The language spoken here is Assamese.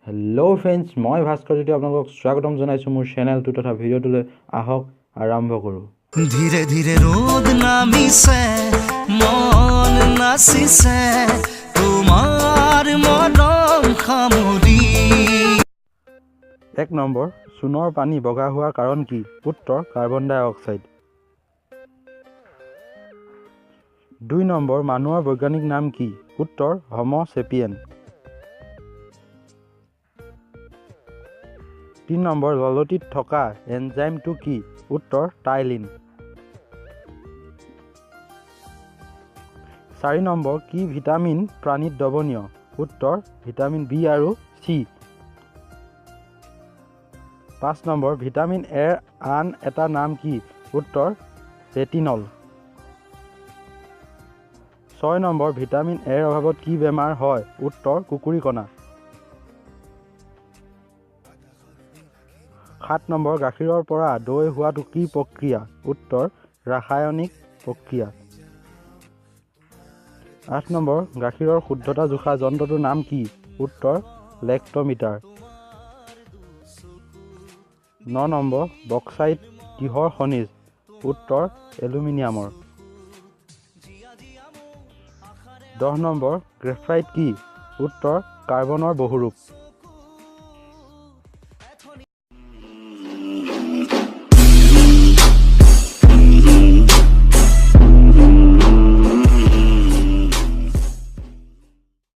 हेलो फ्रेंड्स मैं भास्कर जी आपलोक स्वागतम जनाइছো मोर चैनलটো तथा ভিডিওটোলৈ আহক আৰম্ভ কৰো ধীৰে ধীৰে ৰোদ নামিছে মন নাচিছে তোমাৰ মদম খামুৰি 1 নম্বৰ সোণৰ পানী বগা হোৱাৰ কাৰণ কি উত্তৰ কাৰ্বন ডাই অক্সাইড 2 নম্বৰ মানুহৰ বৈজ্ঞানিক নাম কি উত্তৰ হোমো সেপিয়েন 3 নম্বৰ ললটিত থকা এনজাইমটো কি উত্তৰ টাইলিন 4 নম্বৰ কি ভিটামিন প্ৰাণীত দ্ৰৱণীয় উত্তৰ ভিটামিন বি আৰু সি 5 নম্বৰ ভিটামিন এৰ আন এটা নাম কি উত্তৰ ৰেটিনল 6 নম্বৰ ভিটামিন এৰ অভাৱত কি বেমাৰ হয় উত্তৰ কুকুৰিকণা 7 নম্বৰ গাখীৰৰ পৰা দৈ হোৱাটো কি প্ৰক্ৰিয়া উত্তৰ ৰাসায়নিক প্ৰক্ৰিয়া 8 নম্বৰ গাখীৰৰ শুদ্ধতা জোখা যন্ত্ৰটোৰ নাম কি উত্তৰ লেক্টোমিটাৰ 9 নম্বৰ বক্সাইট কিহৰ খনিজ উত্তৰ এলুমিনিয়ামৰ 10 নম্বৰ গ্ৰেফাইট কি উত্তৰ কাৰ্বনৰ বহুৰূপ